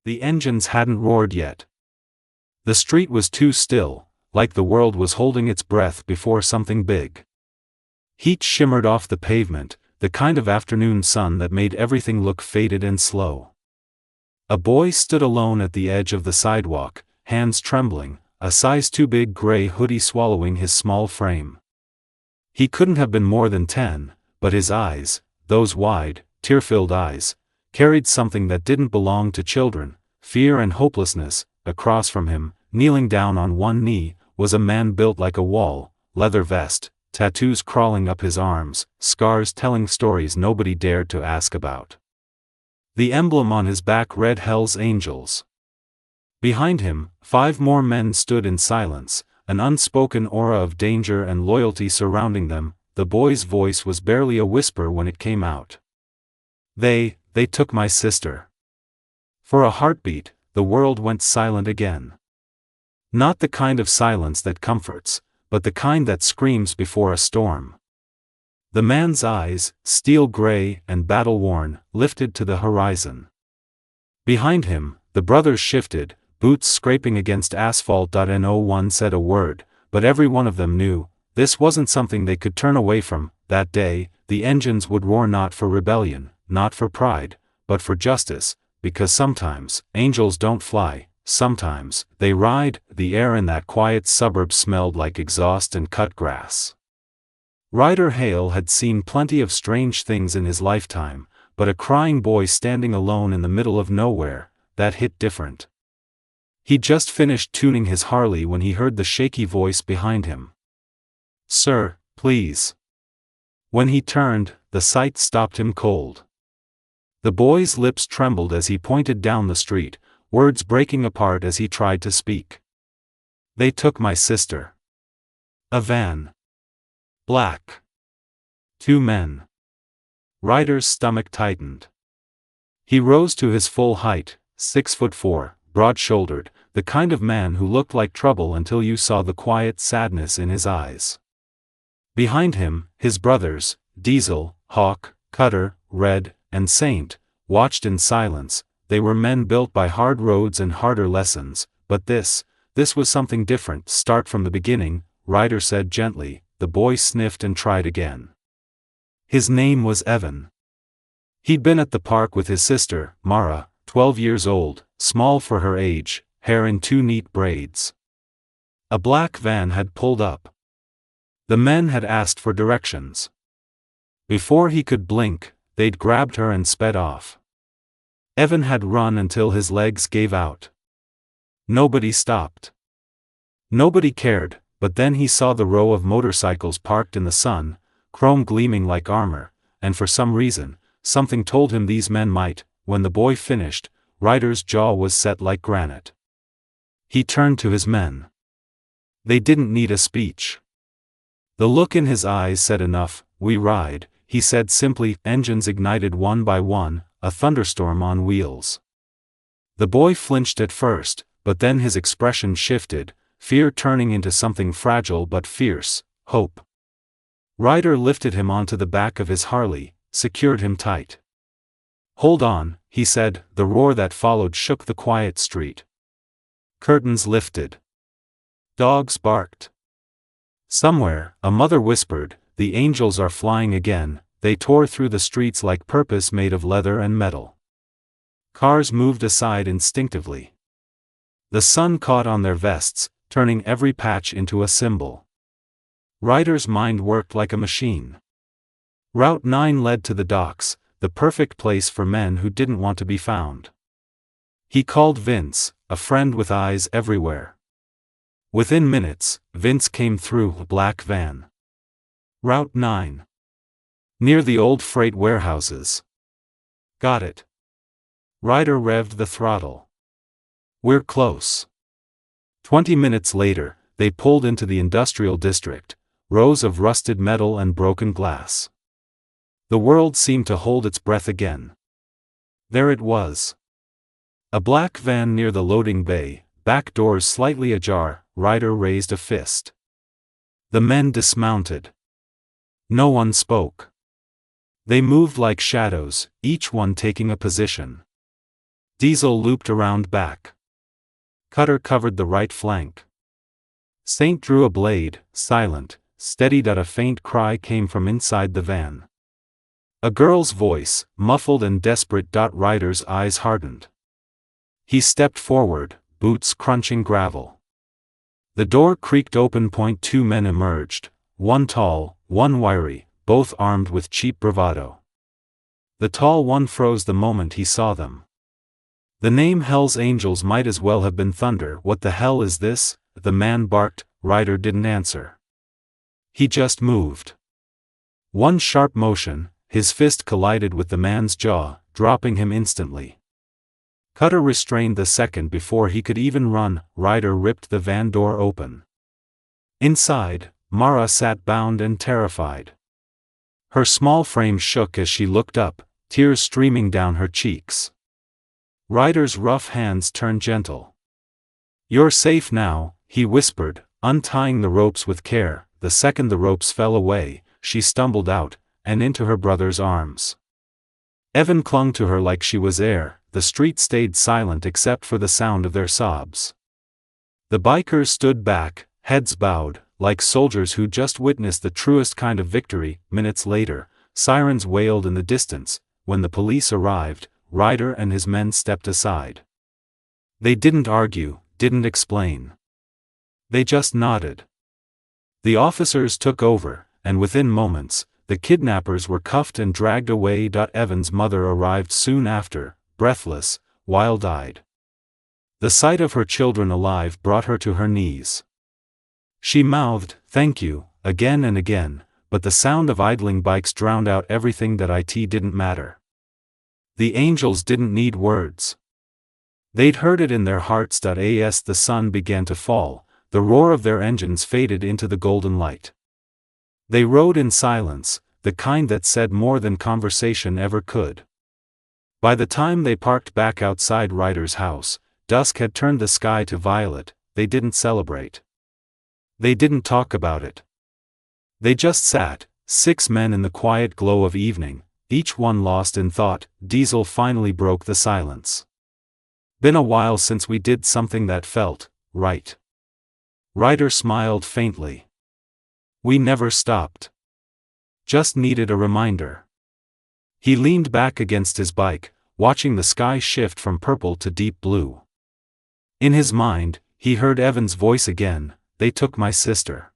The engines hadn't roared yet. The street was too still, like the world was holding its breath before something big. Heat shimmered off the pavement, the kind of afternoon sun that made everything look faded and slow. A boy stood alone at the edge of the sidewalk, hands trembling, a size too big gray hoodie swallowing his small frame. He couldn't have been more than 10, but his eyes, those wide, tear-filled eyes, carried something that didn't belong to children, fear and hopelessness. Across from him, kneeling down on one knee, was a man built like a wall, leather vest, tattoos crawling up his arms, scars telling stories nobody dared to ask about. The emblem on his back read Hell's Angels. Behind him, 5 more men stood in silence, an unspoken aura of danger and loyalty surrounding them. The boy's voice was barely a whisper when it came out. They took my sister. For a heartbeat, the world went silent again. Not the kind of silence that comforts, but the kind that screams before a storm. The man's eyes, steel gray and battle-worn, lifted to the horizon. Behind him, the brothers shifted, boots scraping against asphalt. No one said a word, but every one of them knew, this wasn't something they could turn away from. That day, the engines would roar not for rebellion, not for pride, but for justice, because sometimes, angels don't fly, sometimes, they ride. The air in that quiet suburb smelled like exhaust and cut grass. Ryder Hale had seen plenty of strange things in his lifetime, but a crying boy standing alone in the middle of nowhere, that hit different. He'd just finished tuning his Harley when he heard the shaky voice behind him. "Sir, please." When he turned, the sight stopped him cold. The boy's lips trembled as he pointed down the street, words breaking apart as he tried to speak. "They took my sister." A van. Black. 2 men. Ryder's stomach tightened. He rose to his full height, 6'4", broad-shouldered, the kind of man who looked like trouble until you saw the quiet sadness in his eyes. Behind him, his brothers, Diesel, Hawk, Cutter, Red, and Saint, watched in silence. They were men built by hard roads and harder lessons, but this was something different. "Start from the beginning," Ryder said gently. The boy sniffed and tried again. His name was Evan. He'd been at the park with his sister, Mara, 12 years old, small for her age, hair in 2 neat braids. A black van had pulled up. The men had asked for directions. Before he could blink, they'd grabbed her and sped off. Evan had run until his legs gave out. Nobody stopped. Nobody cared, but then he saw the row of motorcycles parked in the sun, chrome gleaming like armor, and for some reason, something told him these men might. When the boy finished, Ryder's jaw was set like granite. He turned to his men. They didn't need a speech. The look in his eyes said enough. "We ride," he said simply. Engines ignited one by one, a thunderstorm on wheels. The boy flinched at first, but then his expression shifted, fear turning into something fragile but fierce, hope. Ryder lifted him onto the back of his Harley, secured him tight. "Hold on," he said. The roar that followed shook the quiet street. Curtains lifted. Dogs barked. Somewhere, a mother whispered, "The angels are flying again." They tore through the streets like purpose made of leather and metal. Cars moved aside instinctively. The sun caught on their vests, turning every patch into a symbol. Ryder's mind worked like a machine. Route 9 led to the docks, the perfect place for men who didn't want to be found. He called Vince, a friend with eyes everywhere. Within minutes, Vince came through a black van. "Route 9. Near the old freight warehouses." "Got it." Ryder revved the throttle. "We're close." 20 minutes later, they pulled into the industrial district, rows of rusted metal and broken glass. The world seemed to hold its breath again. There it was. A black van near the loading bay, back doors slightly ajar. Ryder raised a fist. The men dismounted. No one spoke. They moved like shadows, each one taking a position. Diesel looped around back. Cutter covered the right flank. Saint drew a blade, silent, steadied at a faint cry came from inside the van. A girl's voice, muffled and desperate. Ryder's eyes hardened. He stepped forward, boots crunching gravel. The door creaked open. 2 men emerged, one tall, one wiry, both armed with cheap bravado. The tall one froze the moment he saw them. The name Hell's Angels might as well have been thunder. What the hell is this? The man barked. Ryder didn't answer. He just moved. One sharp motion, his fist collided with the man's jaw, dropping him instantly. Cutter restrained the second before he could even run. Ryder ripped the van door open. Inside, Mara sat bound and terrified. Her small frame shook as she looked up, tears streaming down her cheeks. Ryder's rough hands turned gentle. "You're safe now," he whispered, untying the ropes with care. The second the ropes fell away, she stumbled out, and into her brother's arms. Evan clung to her like she was air. The street stayed silent except for the sound of their sobs. The bikers stood back, heads bowed, like soldiers who just witnessed the truest kind of victory. Minutes later, sirens wailed in the distance. When the police arrived, Ryder and his men stepped aside. They didn't argue, didn't explain. They just nodded. The officers took over, and within moments, the kidnappers were cuffed and dragged away. Evan's mother arrived soon after, breathless, wild-eyed. The sight of her children alive brought her to her knees. She mouthed, "Thank you," again and again, but the sound of idling bikes drowned out everything. It didn't matter. The angels didn't need words. They'd heard it in their hearts. As the sun began to fall, the roar of their engines faded into the golden light. They rode in silence, the kind that said more than conversation ever could. By the time they parked back outside Ryder's house, dusk had turned the sky to violet. They didn't celebrate. They didn't talk about it. They just sat, 6 men in the quiet glow of evening, each one lost in thought. Diesel finally broke the silence. "Been a while since we did something that felt right." Ryder smiled faintly. "We never stopped. Just needed a reminder." He leaned back against his bike, watching the sky shift from purple to deep blue. In his mind, he heard Evan's voice again, "They took my sister."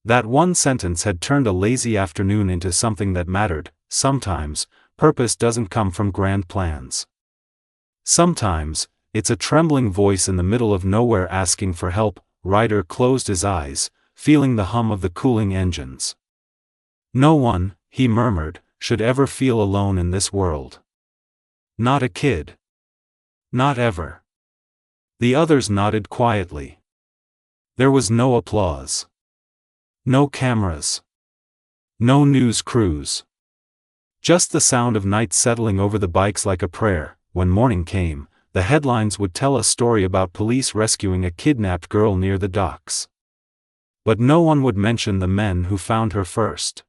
That one sentence had turned a lazy afternoon into something that mattered. Sometimes, purpose doesn't come from grand plans. Sometimes, it's a trembling voice in the middle of nowhere asking for help. Ryder closed his eyes, feeling the hum of the cooling engines. "No one," he murmured, "should ever feel alone in this world. Not a kid. Not ever." The others nodded quietly. There was no applause. No cameras. No news crews. Just the sound of night settling over the bikes like a prayer. When morning came, the headlines would tell a story about police rescuing a kidnapped girl near the docks. But no one would mention the men who found her first.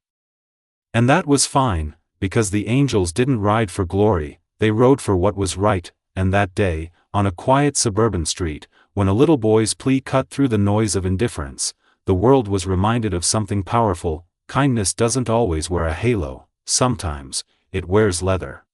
And that was fine, because the angels didn't ride for glory, they rode for what was right. And that day, on a quiet suburban street, when a little boy's plea cut through the noise of indifference, the world was reminded of something powerful. Kindness doesn't always wear a halo, sometimes, it wears leather.